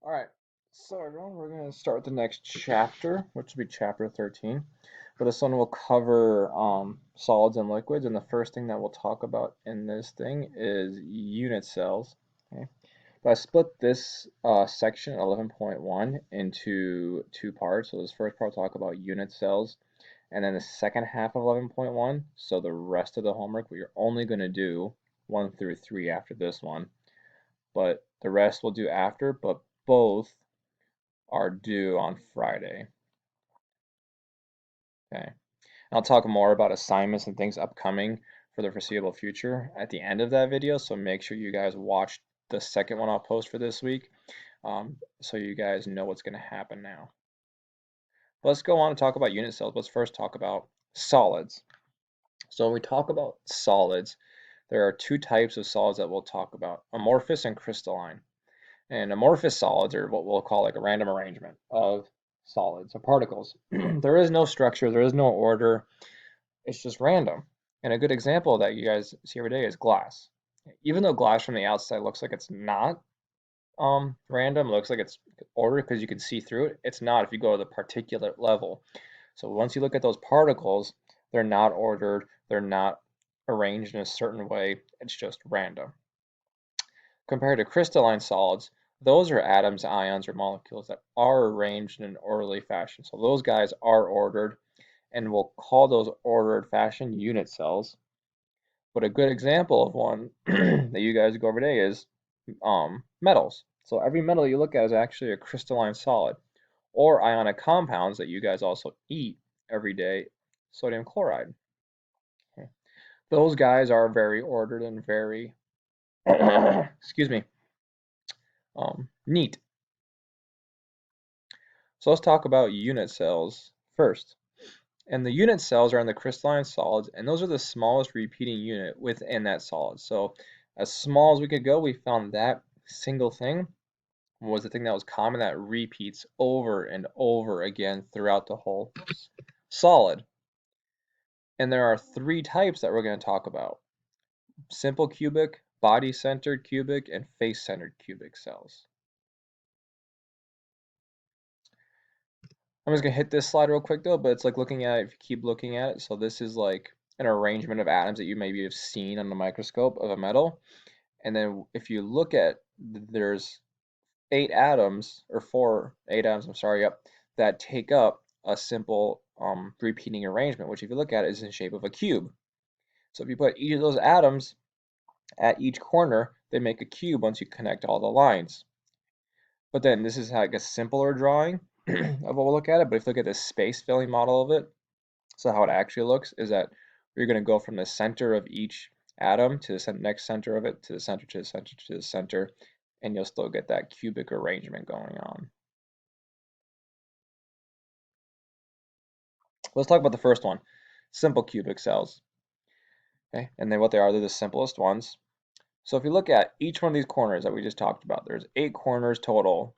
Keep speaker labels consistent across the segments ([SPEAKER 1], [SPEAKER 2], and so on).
[SPEAKER 1] All right, so everyone, we're going to start the next chapter, which will be chapter 13. But this one will cover solids and liquids, and the first thing that we'll talk about in this thing is unit cells. Okay, but I split this section 11.1 into two parts. So this first part will talk about unit cells, and then the second half of 11.1. So the rest of the homework, we are only going to do 1 through 3 after this one, but the rest we'll do after. But both are due on Friday. Okay. I'll talk more about assignments and things upcoming for the foreseeable future at the end of that video, so make sure you guys watch the second one I'll post for this week, so you guys know what's going to happen now. Let's go on and talk about unit cells. Let's first talk about solids. So when we talk about solids, there are two types of solids that we'll talk about: amorphous and crystalline. And amorphous solids are what we'll call like a random arrangement of solids, of particles. There is no structure, there is no order, it's just random. And a good example that you guys see every day is glass. Even though glass from the outside looks like it's not random, looks like it's ordered because you can see through it, it's not if you go to the particulate level. So once you look at those particles, they're not ordered, they're not arranged in a certain way, it's just random. Compared to crystalline solids, those are atoms, ions, or molecules that are arranged in an orderly fashion. So those guys are ordered, and we'll call those ordered fashion unit cells. But a good example of one that you guys go every day is metals. So every metal you look at is actually a crystalline solid, or ionic compounds that you guys also eat every day, sodium chloride. Okay. Those guys are very ordered and very, excuse me, neat. So let's talk about unit cells first. And the unit cells are in the crystalline solids, and those are the smallest repeating unit within that solid. So as small as we could go, we found that single thing was the thing that was common that repeats over and over again throughout the whole solid. And there are three types that we're going to talk about: simple cubic, body-centered cubic, and face-centered cubic cells. I'm just gonna hit this slide real quick though, but it's like looking at it, if you keep looking at it, so this is like an arrangement of atoms that you maybe have seen on the microscope of a metal. And then if you look at, there's 8 atoms, or 8 atoms, I'm sorry, yep, that take up a simple repeating arrangement, which if you look at it is in shape of a cube. So if you put each of those atoms at each corner, they make a cube once you connect all the lines. But then this is like a simpler drawing of what we'll look at it. But if you look at the space filling model of it, so how it actually looks is that you're going to go from the center of each atom to the next center of it, to the center, to the center, to the center, and you'll still get that cubic arrangement going on. Let's talk about the first one, simple cubic cells. Okay, and then what they are, they're the simplest ones. So if you look at each one of these corners that we just talked about, there's 8 corners total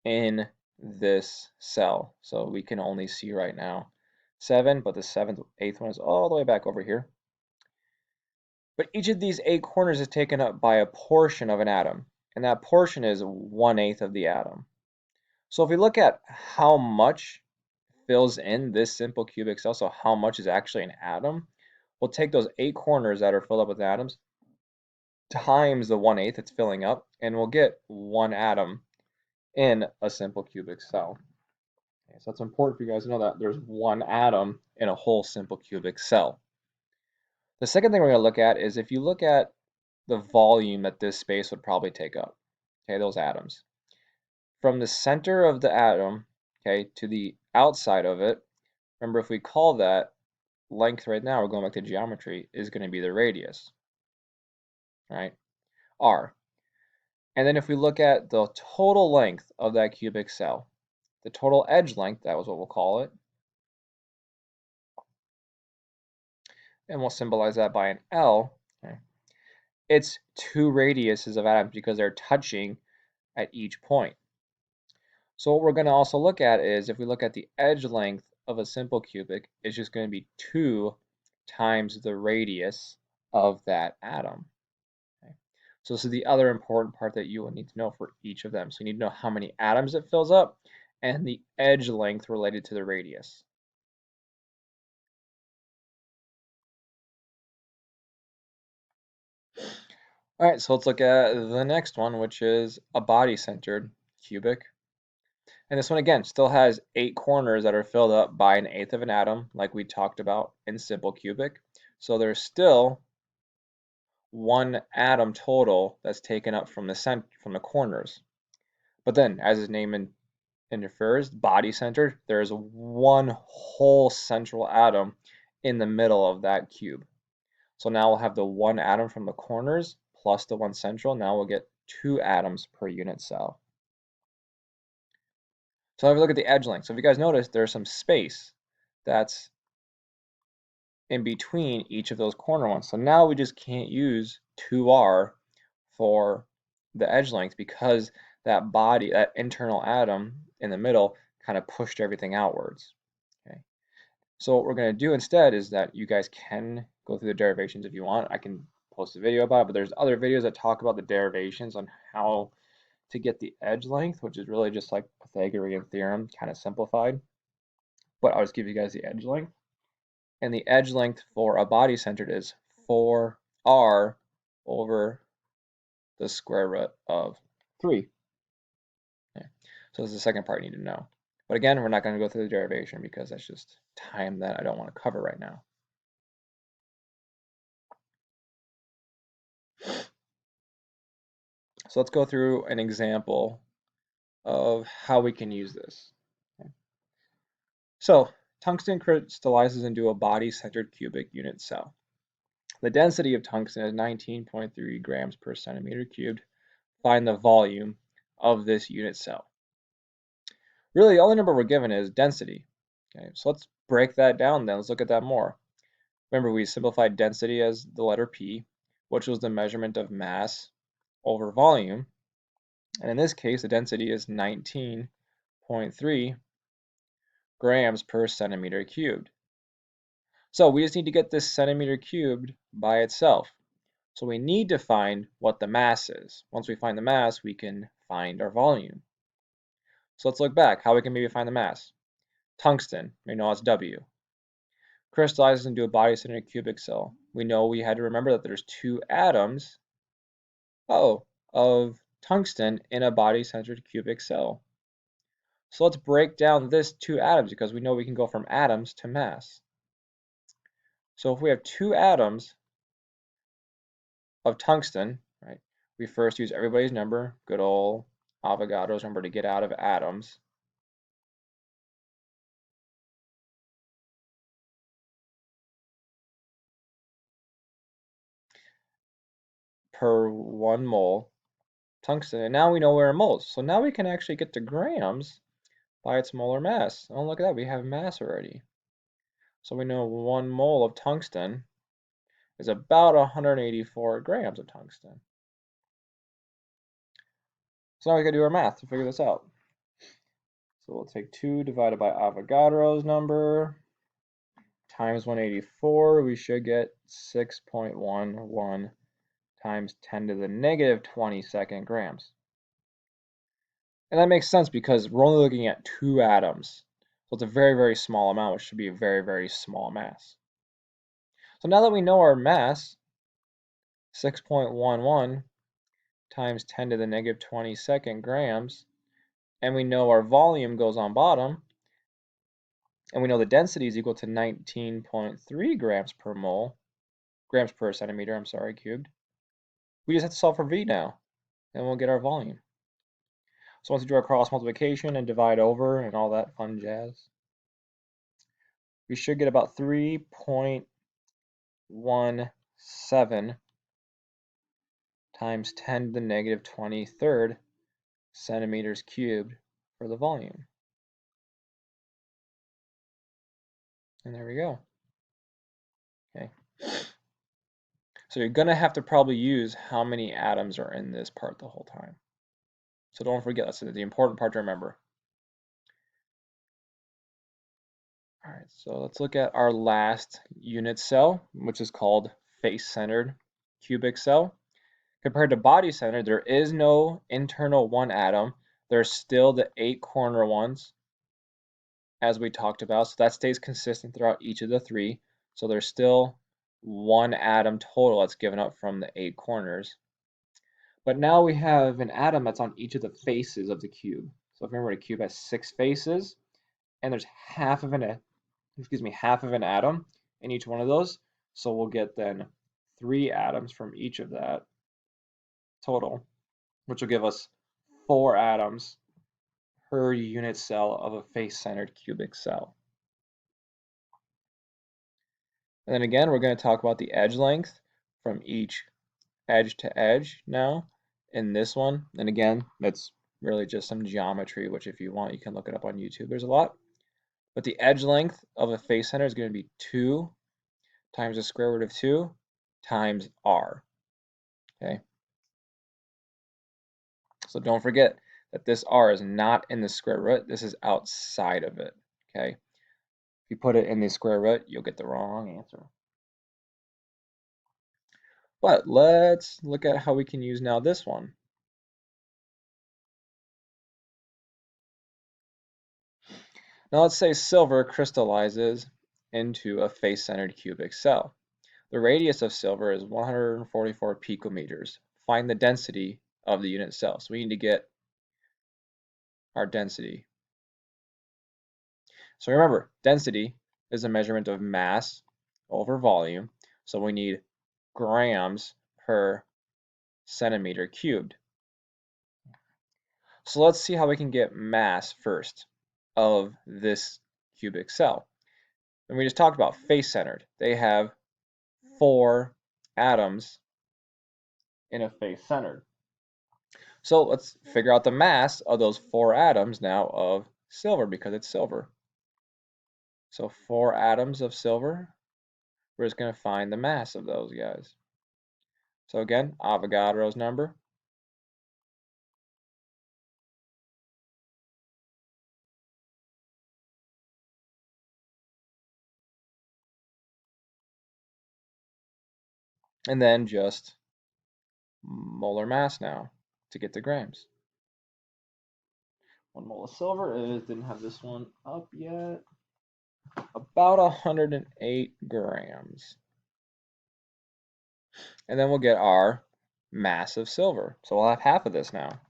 [SPEAKER 1] in this cell. So we can only see right now 7, but the 7th, 8th one is all the way back over here. But each of these 8 corners is taken up by a portion of an atom, and that portion is 1/8 of the atom. So if we look at how much fills in this simple cubic cell, so how much is actually an atom, we'll take those 8 corners that are filled up with atoms times the 1/8 it's filling up, and we'll get 1 atom in a simple cubic cell. Okay, so it's important for you guys to know that there's 1 atom in a whole simple cubic cell. The second thing we're going to look at is if you look at the volume that this space would probably take up, okay, those atoms. From the center of the atom, okay, to the outside of it, remember if we call that length right now, we're going back to geometry, is going to be the radius, right, r. And then if we look at the total length of that cubic cell, the total edge length, that was what we'll call it, and we'll symbolize that by an L, okay, it's 2 radiuses of atoms because they're touching at each point. So what we're going to also look at is if we look at the edge length of a simple cubic, it's just going to be 2 times the radius of that atom. Okay? So this is the other important part that you will need to know for each of them. So you need to know how many atoms it fills up and the edge length related to the radius. All right, so let's look at the next one, which is a body-centered cubic. And this one, again, still has 8 corners that are filled up by 1/8 of an atom, like we talked about in simple cubic. So there's still 1 atom total that's taken up from the corners. But then, as its name infers, body-centered, there is one whole central atom in the middle of that cube. So now we'll have the 1 atom from the corners plus the 1 central. Now we'll get 2 atoms per unit cell. So have a look at the edge length. So if you guys notice, there's some space that's in between each of those corner ones. So now we just can't use 2r for the edge length because that body, that internal atom in the middle kind of pushed everything outwards. Okay. So what we're going to do instead is that you guys can go through the derivations if you want. I can post a video about it, but there's other videos that talk about the derivations on how to get the edge length, which is really just like Pythagorean theorem, kind of simplified. But I'll just give you guys the edge length. And the edge length for a body-centered is 4r over the square root of 3. Okay. So this is the second part you need to know. But again, we're not going to go through the derivation because that's just time that I don't want to cover right now. So let's go through an example of how we can use this. Okay. So tungsten crystallizes into a body-centered cubic unit cell. The density of tungsten is 19.3 grams per centimeter cubed. Find the volume of this unit cell. Really, the only number we're given is density. Okay, so let's break that down then. Let's look at that more. Remember, we simplified density as the letter P, which was the measurement of mass over volume. And in this case, the density is 19.3 grams per centimeter cubed. So we just need to get this centimeter cubed by itself. So we need to find what the mass is. Once we find the mass, we can find our volume. So let's look back, how we can maybe find the mass. Tungsten, we know it's W. Crystallizes into a body-centered cubic cell. We know we had to remember that there's 2 atoms, of tungsten in a body-centered cubic cell. So let's break down this 2 atoms because we know we can go from atoms to mass. So if we have 2 atoms of tungsten, right, we first use everybody's number, good old Avogadro's number to get out of atoms. Per 1 mole tungsten, and now we know we're in moles. So now we can actually get to grams by its molar mass. Oh, look at that, we have mass already. So we know 1 mole of tungsten is about 184 grams of tungsten. So now we can do our math to figure this out. So we'll take 2 divided by Avogadro's number times 184. We should get 6.11 times 10 to the negative 22nd grams. And that makes sense because we're only looking at 2 atoms. So it's a very, very small amount, which should be a very, very small mass. So now that we know our mass, 6.11 times 10 to the negative 22nd grams, and we know our volume goes on bottom, and we know the density is equal to 19.3 grams per centimeter, I'm sorry, cubed. We just have to solve for V now, and we'll get our volume. So once we do our cross multiplication and divide over and all that fun jazz, we should get about 3.17 times 10 to the negative 23rd centimeters cubed for the volume. And there we go. Okay. So you're going to have to probably use how many atoms are in this part the whole time. So don't forget, that's the important part to remember. All right, so let's look at our last unit cell, which is called face-centered cubic cell. Compared to body center, there is no internal one atom. There's still the 8 corner ones, as we talked about, so that stays consistent throughout each of the 3. So there's still 1 atom total that's given up from the 8 corners. But now we have an atom that's on each of the faces of the cube. So if you remember, the cube has 6 faces, and there's half of an atom in each one of those. So we'll get then 3 atoms from each of that total, which will give us 4 atoms per unit cell of a face-centered cubic cell. And then again, we're going to talk about the edge length from each edge to edge now in this one. And again, that's really just some geometry, which if you want, you can look it up on YouTube. There's a lot. But the edge length of a face center is going to be 2 times the square root of 2 times r. Okay. So don't forget that this r is not in the square root. This is outside of it. Okay. If you put it in the square root, you'll get the wrong answer. But let's look at how we can use now this one. Now let's say silver crystallizes into a face-centered cubic cell. The radius of silver is 144 picometers. Find the density of the unit cell. So we need to get our density. So remember, density is a measurement of mass over volume. So we need grams per centimeter cubed. So let's see how we can get mass first of this cubic cell. And we just talked about face-centered. They have 4 atoms in a face-centered. So let's figure out the mass of those 4 atoms now of silver because it's silver. So 4 atoms of silver, we're just going to find the mass of those guys. So again, Avogadro's number. And then just molar mass now to get the grams. 1 mole of silver is, didn't have this one up yet, about 108 grams. And then we'll get our mass of silver. So we'll have half of this now.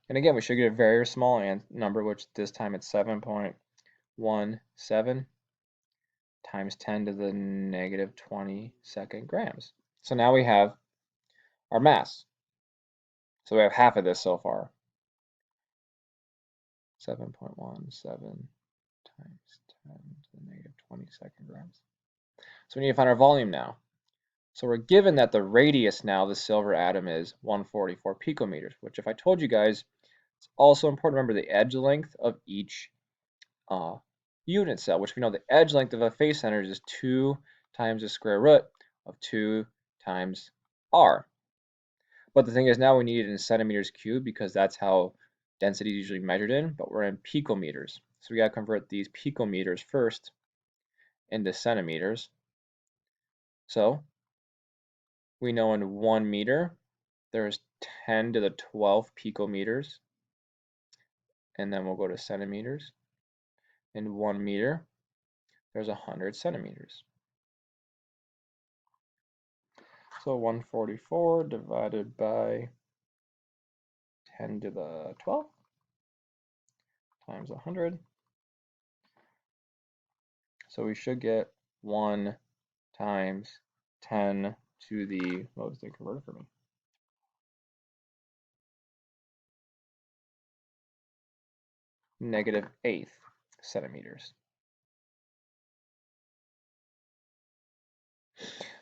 [SPEAKER 1] And again, we should get a very small number, which this time it's 7.17 times 10 to the negative 22nd grams. So now we have our mass. So we have half of this so far. 7.17 times 10 to the negative 22nd grams. So we need to find our volume now. So we're given that the radius now of the silver atom is 144 picometers, which if I told you guys, it's also important to remember the edge length of each unit cell, which we know the edge length of a face center is 2 times the square root of 2 times r. But the thing is now we need it in centimeters cubed because that's how density is usually measured in, but we're in picometers. So we got to convert these picometers first into centimeters. So we know in 1 meter, there's 10 to the 12 picometers. And then we'll go to centimeters. In 1 meter, there's 100 centimeters. So 144 divided by 10 to the 12 times 100. So we should get 1 times 10 to the, what was the converter for me? -8 centimeters.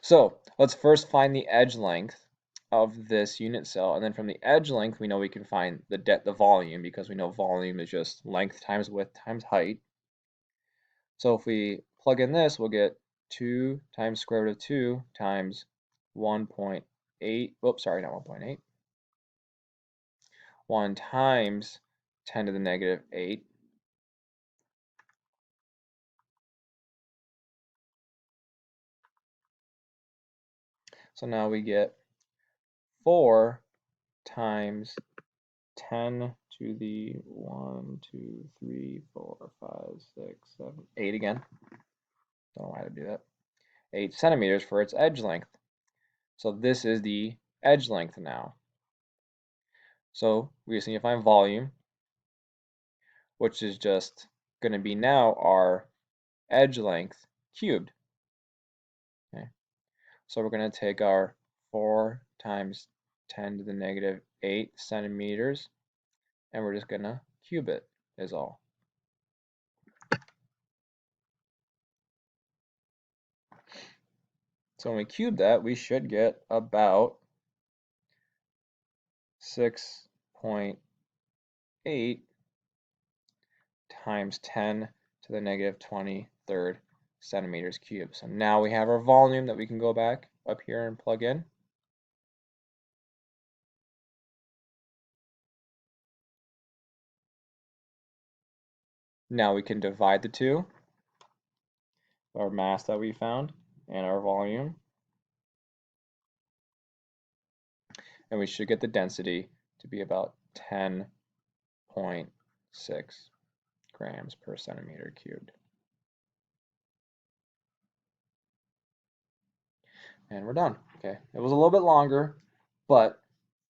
[SPEAKER 1] So let's first find the edge length of this unit cell, and then from the edge length we know we can find the volume because we know volume is just length times width times height. So if we plug in this, we'll get 2 times square root of 2 times 1.8, oops, sorry, not 1.8, 1 times 10 to the negative 8 So now we get 4 times 10 to the 1, 2, 3, 4, 5, 6, 7, 8 again. Don't know why I had to do that. 8 centimeters for its edge length. So this is the edge length now. So we just need to find volume, which is just going to be now our edge length cubed. Okay. So we're going to take our 4 times 10 to the negative 8 centimeters, and we're just going to cube it, is all. So when we cube that, we should get about 6.8 times 10 to the negative 23rd centimeters cubed. So now we have our volume that we can go back up here and plug in. Now we can divide the two, our mass that we found and our volume. And we should get the density to be about 10.6 grams per centimeter cubed. And we're done. Okay, it was a little bit longer, but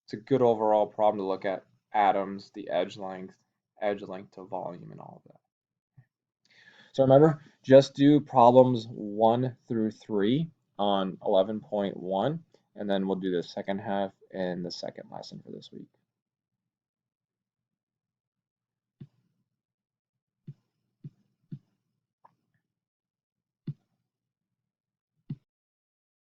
[SPEAKER 1] it's a good overall problem to look at atoms, the edge length to volume, and all of that. So remember, just do problems 1 through 3 on 11.1, and then we'll do the second half in the second lesson for this week.